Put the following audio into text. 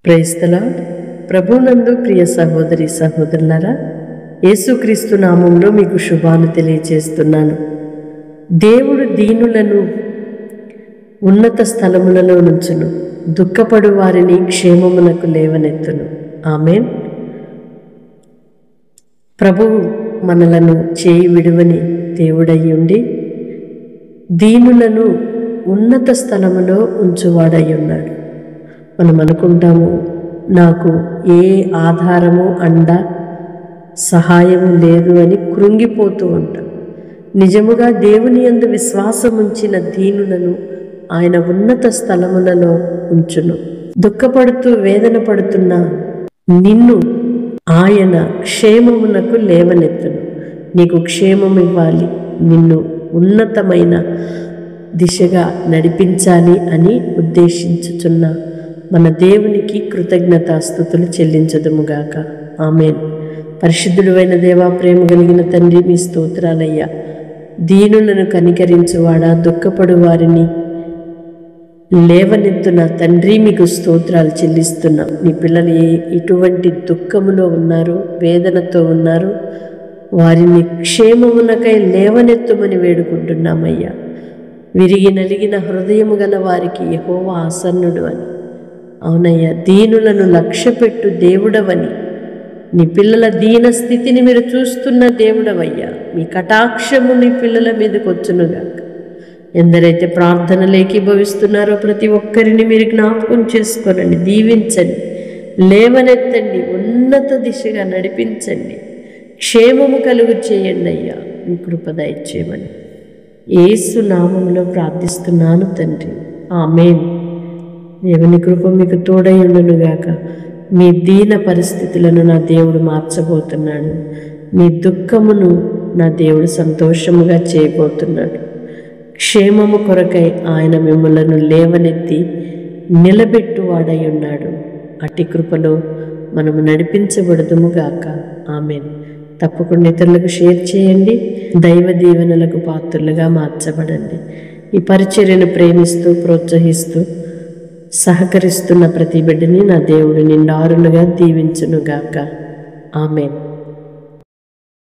Praise the lord. ప్రభునందు ప్రియ సహోదరి సహోదరులారా, యేసుక్రీస్తు నామంలో మీకు శుభాలు తెలియజేస్తున్నాను. దేవుడు దీనులను ఉన్నత స్థలములలో నుంచును, దుఃఖపడు వారిని క్షేమమునకు లేవనెత్తును. ఆమేన్. ప్రభువు మనలను చేయి విడువని దేవుడై ఉండి దీనులను ఉన్నత స్థలములో ఉంచువాడై ఉన్నాడు. మనం అనుకుంటాము, నాకు ఏ ఆధారము అండ సహాయము లేదు అని కృంగిపోతూ ఉంటాం. నిజముగా దేవుని యందు విశ్వాసం ఉంచిన దీనులను ఆయన ఉన్నత స్థలములలో ఉంచును. దుఃఖపడుతూ వేదన పడుతున్న నిన్ను ఆయన క్షేమమునకు లేవనెత్తును. నీకు క్షేమం ఇవ్వాలి, నిన్ను ఉన్నతమైన దిశగా నడిపించాలి అని ఉద్దేశించుచున్న మన దేవునికి కృతజ్ఞతాస్తుతులు చెల్లించదుముగాక. ఆమేన్. పరిశుద్ధుడైన దేవా, ప్రేమ కలిగిన తండ్రి, మీ స్తోత్రాలయ్యా. దీనులను కనికరించువాడా, దుఃఖపడు వారిని లేవనెత్తున తండ్రి, మీకు స్తోత్రాలు చెల్లిస్తున్నాం. నీ పిల్లలు ఎటువంటి దుఃఖములో ఉన్నారు, వేదనతో ఉన్నారు, వారిని క్షేమమునకై లేవనెత్తుమని వేడుకుంటున్నామయ్యా. విరిగి నలిగిన హృదయము గల వారికి యెహోవా ఆసన్నుడు అని. అవునయ్యా, దీనులను లక్ష్యపెట్టు దేవుడవని, నీ పిల్లల దీన స్థితిని మీరు చూస్తున్న దేవుడవయ్యా. మీ కటాక్షము నీ పిల్లల మీదకి వచ్చునుగాక. ఎందరైతే ప్రార్థనలు ఏకీభవిస్తున్నారో ప్రతి ఒక్కరిని మీరు జ్ఞాపకం చేసుకోనండి, దీవించండి, లేవనెత్తండి, ఉన్నత దిశగా నడిపించండి, క్షేమము కలుగు చేయండి అయ్యా. మీ కృప దయచేయమని యేసు నామములో ప్రార్థిస్తున్నాను తండ్రి. ఆమేన్. దేవుని కృప మీకు తోడై ఉండునుగాక. మీ దీన పరిస్థితులను నా దేవుడు మార్చబోతున్నాడు. మీ దుఃఖమును నా దేవుడు సంతోషముగా చేయబోతున్నాడు. క్షేమము కొరకై ఆయన మిమ్మలను లేవనెత్తి నిలబెట్టువాడై ఉన్నాడు. అట్టి కృపలో మనము నడిపించబడదుముగాక. ఆమేన్. తప్పకుండా ఇతరులకు షేర్ చేయండి. దైవ దీవెనలకు పాత్రులుగా మార్చబడండి. ఈ పరిచర్యను ప్రేమిస్తూ ప్రోత్సహిస్తూ సహకరిస్తున్న ప్రతి బిడ్డని నా దేవుడు నిండారులుగా దీవించునుగాక. ఆమేన్.